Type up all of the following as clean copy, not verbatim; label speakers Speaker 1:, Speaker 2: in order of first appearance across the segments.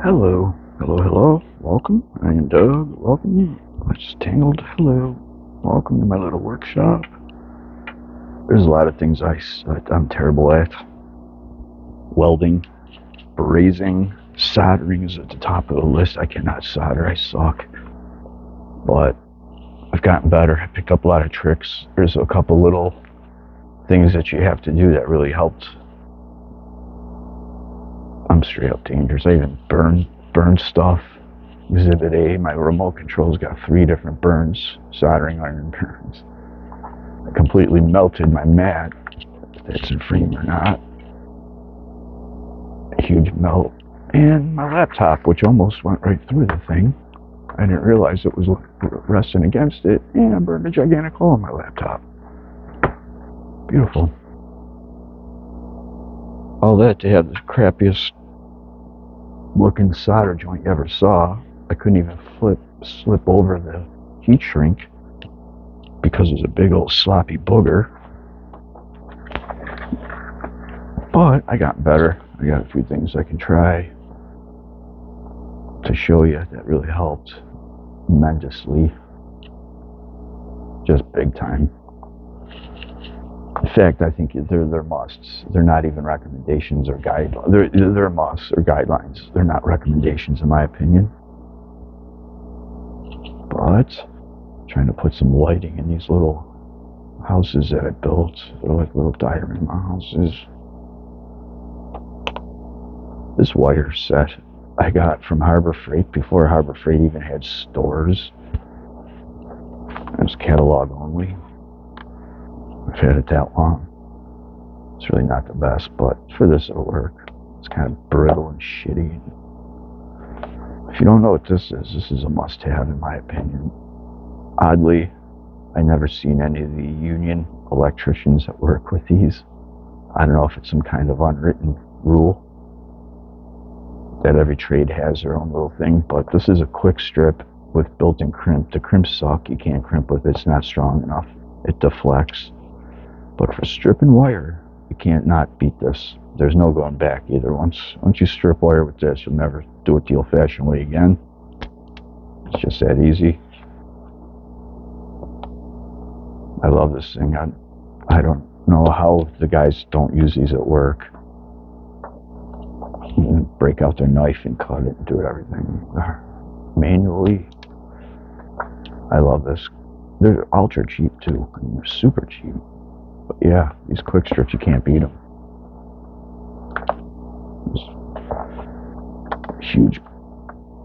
Speaker 1: Hello, hello, welcome. I am Doug. Welcome. It's Tangled. Hello, welcome to my little workshop. There's a lot of things I'm terrible at. Welding, brazing, soldering is at the top of the list. I cannot solder. I suck. But I've gotten better. I picked up a lot of tricks. There's a couple little things that you have to do that really helped. I'm straight up dangerous. I even burn stuff. Exhibit A, my remote control's got 3 different burns, soldering iron burns. I completely melted my mat, if that's in frame or not. A huge melt. And my laptop, which almost went right through the thing. I didn't realize it was resting against it, and I burned a gigantic hole in my laptop. Beautiful. All that to have the crappiest looking solder joint you ever saw. I couldn't even slip over the heat shrink because it was a big old sloppy booger. But I got better. I got a few things I can try to show you that really helped tremendously. Just big time. In fact, I think they're musts. They're not even recommendations or guidelines. They're musts or guidelines. They're not recommendations in my opinion. But trying to put some lighting in these little houses that I built. They're like little diorama houses. This wire set I got from Harbor Freight before Harbor Freight even had stores. It was catalog only. I've had it that long. It's really not the best, but for this it'll work. It's kind of brittle and shitty. If you don't know what this is a must-have in my opinion. Oddly, I never seen any of the union electricians that work with these. I don't know if it's some kind of unwritten rule that every trade has their own little thing, but this is a quick strip with built-in crimp. The crimps suck. You can't crimp with it. It's not strong enough. It deflects. But for stripping wire, you can't not beat this. There's no going back either. Once you strip wire with this, you'll never do it the old-fashioned way again. It's just that easy. I love this thing. I don't know how the guys don't use these at work. Break out their knife and cut it and do everything manually. I love this. They're ultra cheap too. I mean, they're super cheap. But yeah, these quick strips, you can't beat them. This huge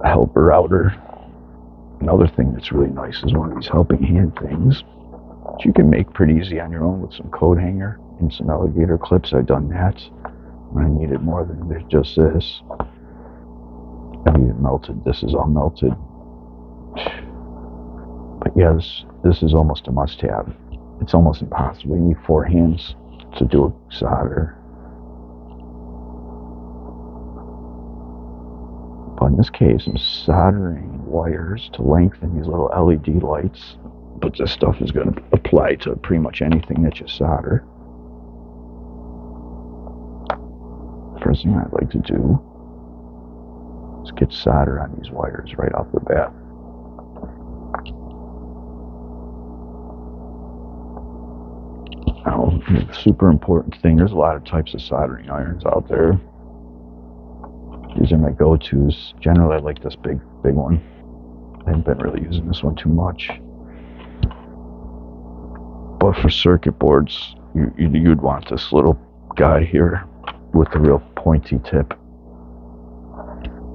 Speaker 1: helper outer. Another thing that's really nice is one of these helping hand things that you can make pretty easy on your own with some coat hanger and some alligator clips. I've done that when I needed more than just this. I've even melted. This is all melted. But yeah, this is almost a must-have. It's almost impossible. You need 4 hands to do a solder. But in this case, I'm soldering wires to lengthen these little LED lights. But this stuff is going to apply to pretty much anything that you solder. First thing I'd like to do is get solder on these wires right off the bat. Now, the super important thing, there's a lot of types of soldering irons out there. These are my go-tos. Generally, I like this big one. I haven't been really using this one too much. But for circuit boards, you'd want this little guy here with the real pointy tip,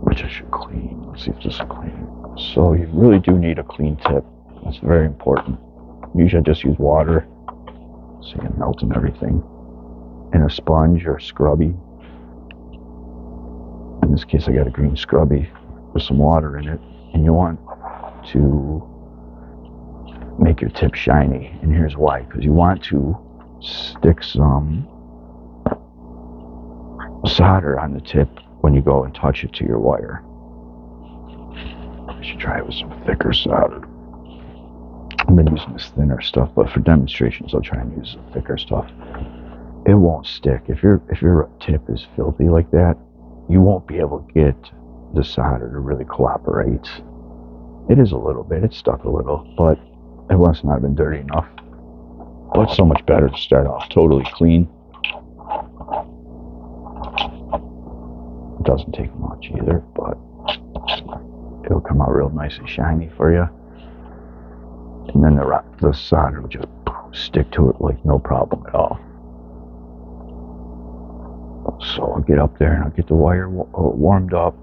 Speaker 1: which I should clean. Let's see if this is clean. So you really do need a clean tip. That's very important. Usually I just use water, so you can melt and everything, and a sponge or scrubby. In this case, I got a green scrubby with some water in it, and you want to make your tip shiny. And here's why: because you want to stick some solder on the tip when you go and touch it to your wire. I should try it with some thicker solder. I've been using this thinner stuff, but for demonstrations I'll try and use the thicker stuff. It won't stick. If your tip is filthy like that, you won't be able to get the solder to really cooperate. It is a little bit, it's stuck a little, but it must not have been dirty enough. But it's so much better to start off totally clean. It doesn't take much either, but it'll come out real nice and shiny for you. And then the solder will just stick to it like no problem at all. So I'll get up there and I'll get the wire warmed up.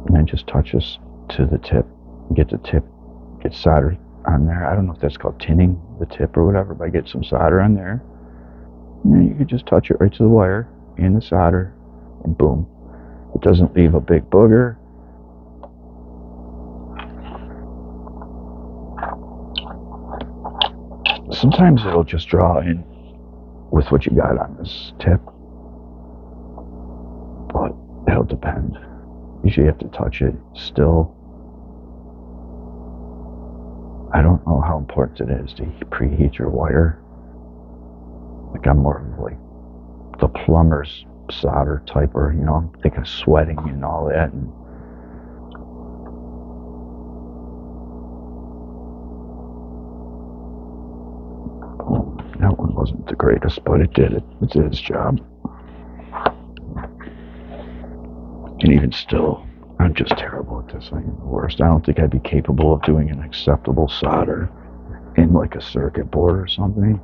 Speaker 1: And then just touch this to the tip. Get solder on there. I don't know if that's called tinning the tip or whatever, but I get some solder on there. And then you can just touch it right to the wire and the solder, and boom. It doesn't leave a big booger. Sometimes it'll just draw in with what you got on this tip, but it'll depend. Usually you have to touch it still. I don't know how important it is to preheat your wire. Like I'm more of like the plumber's solder type, or I'm thinking of sweating and all that. And that one wasn't the greatest, but it did its job. And even still, I'm just terrible at this. I'm the worst. I don't think I'd be capable of doing an acceptable solder in like a circuit board or something.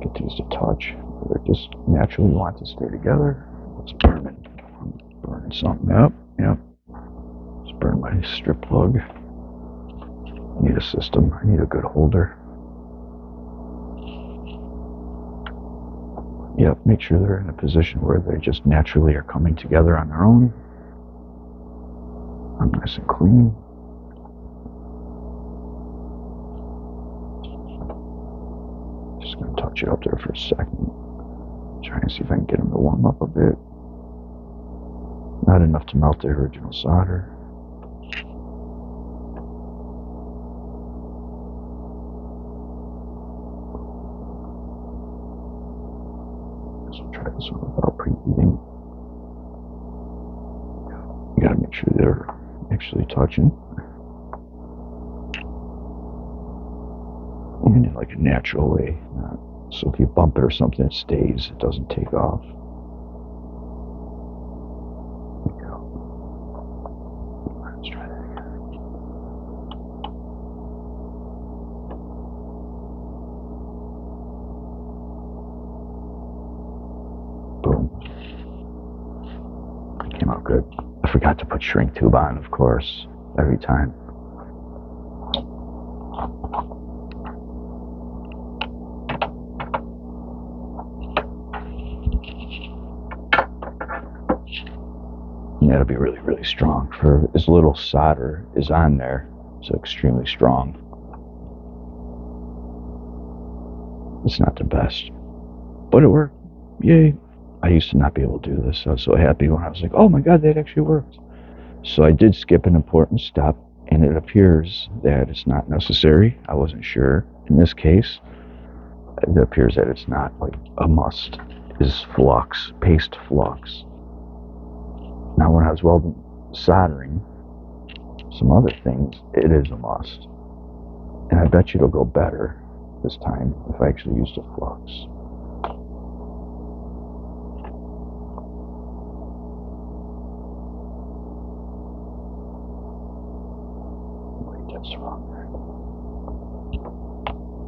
Speaker 1: Get these to touch. They just naturally want to stay together. Let's burn it. I'm burning something up. Yep. Let's burn my strip plug. I need a system. I need a good holder. Yep, make sure they're in a position where they just naturally are coming together on their own. I'm nice and clean. Just going to touch it up there for a second. Try and see if I can get them to warm up a bit. Not enough to melt the original solder. So try this one without preheating. You gotta make sure they're actually touching. And in like a natural way. So if you bump it or something, it stays. It doesn't take off. There we go. Let's try that again. Boom. It came out good. I forgot to put shrink tube on, of course, every time. And that'll be really, really strong. For as little solder is on there, it's extremely strong. It's not the best, but it worked. Yay. I used to not be able to do this. I was so happy when I was like, oh my God, that actually worked. So I did skip an important step, and it appears that it's not necessary. I wasn't sure. In this case, it appears that it's not like a must, is flux, paste flux. Now when I was soldering some other things, it is a must. And I bet you it'll go better this time if I actually used a flux. Wait, that's wrong.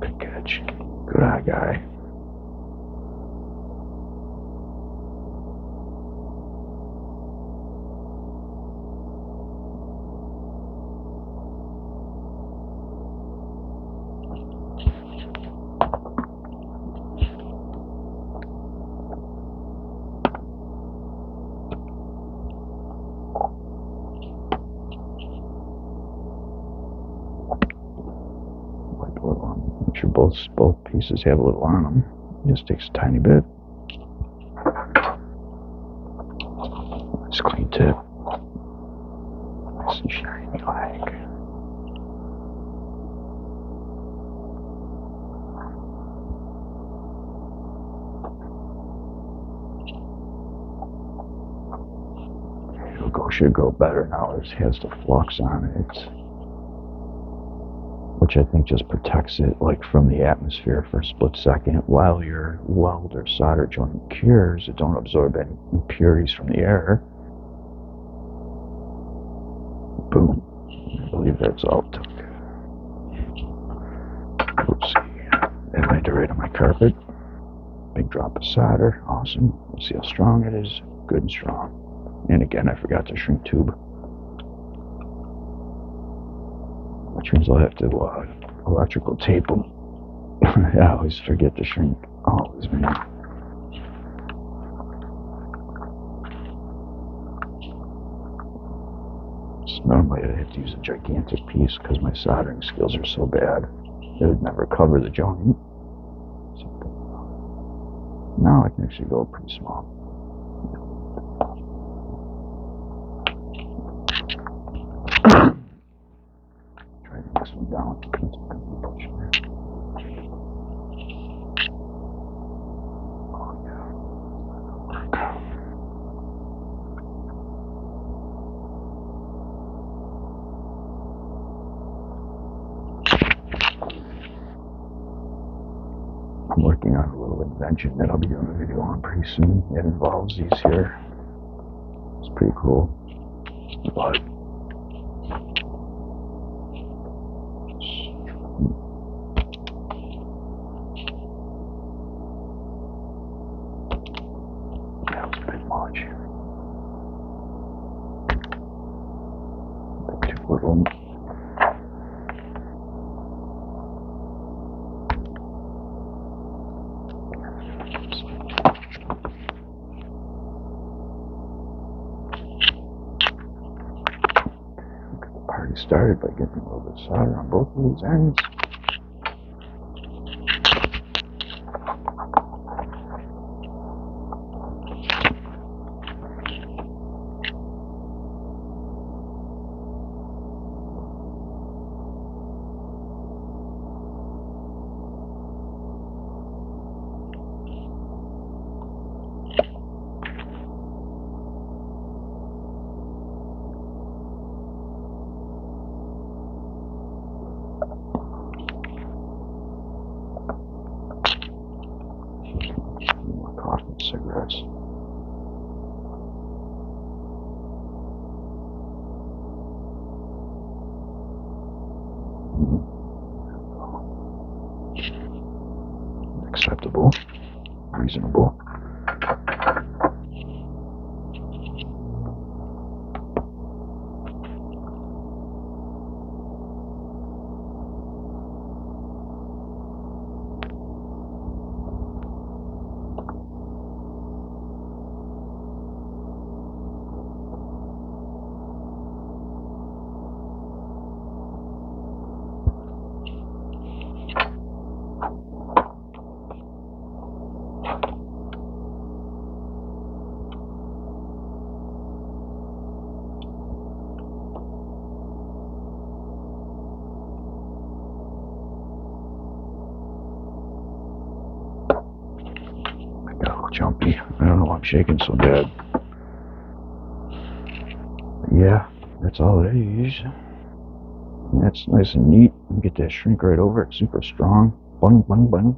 Speaker 1: Good catch. Good eye, guy. Make sure both pieces have a little on them. It just takes a tiny bit. Nice clean tip. Nice and shiny like. Should go better now. It has the flux on it, which I think just protects it like from the atmosphere for a split second while your weld or solder joint cures. It don't absorb any impurities from the air. Boom. I believe that's all it took. Oopsie. That might right on my carpet. Big drop of solder. Awesome. Let's see how strong it is. Good and strong. And again, I forgot the shrink tube, which means I'll have to electrical tape them. I always forget to shrink. Always, man. So normally I'd have to use a gigantic piece because my soldering skills are so bad. It would never cover the joint. Now I can actually go pretty small. Try to this one down. Oh yeah. I'm working on a little invention that I'll be doing a video on pretty soon. It involves these here. It's pretty cool. But that was a bit much. Too little. Started by getting a little bit of solder on both of these ends. Cigarettes. Acceptable. Reasonable. Jumpy. I don't know why I'm shaking so bad. But yeah, that's all it is. And that's nice and neat. Get that shrink right over it. Super strong. Bung, bung, bung.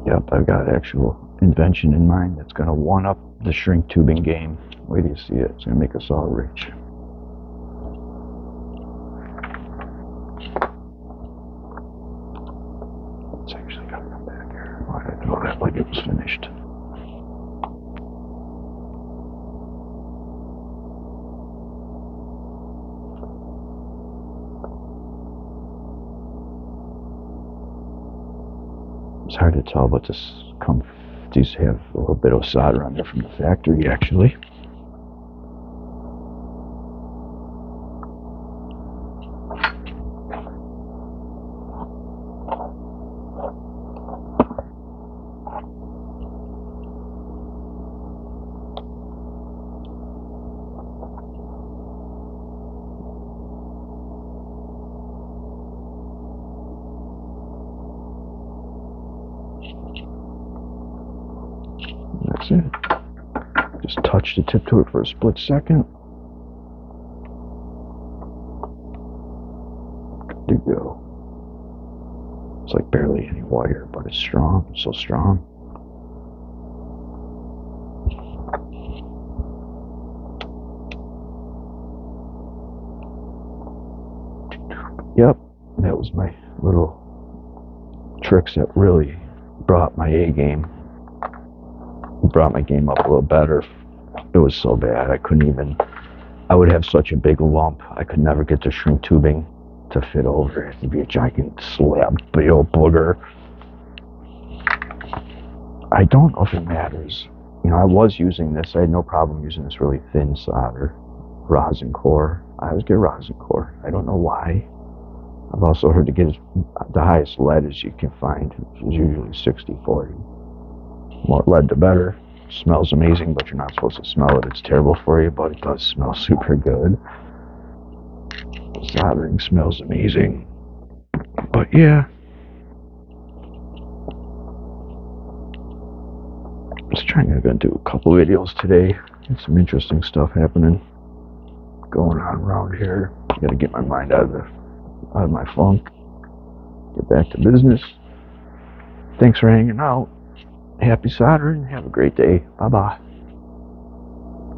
Speaker 1: Yep, I've got actual invention in mind that's going to one-up the shrink tubing game. Wait till you see it. It's going to make us all rich. It's actually got to come back here. Why did I throw that like it was finished? It's hard to tell, but this come These have a little bit of solder on there from the factory, actually. That's it. Just touch the tip to it for a split second. Good to go. It's like barely any wire, but it's strong, so strong. Yep, that was my little tricks that really brought my A game. Brought my game up a little better. It was so bad, I would have such a big lump, I could never get the shrink tubing to fit over it. It'd be a giant slab, big old booger. I don't know if it matters. You know, I was using this, I had no problem using this really thin solder. Rosin core. I always get rosin core. I don't know why. I've also heard to get the highest lead as you can find, which is usually 60-40. More lead the better. Smells amazing, but you're not supposed to smell it. It's terrible for you, but it does smell super good. Soldering smells amazing. But yeah. I'm going to do a couple videos today. There's some interesting stuff happening going on around here. Got to get my mind out of my funk. Get back to business. Thanks for hanging out. Happy soldering. Have a great day. Bye-bye.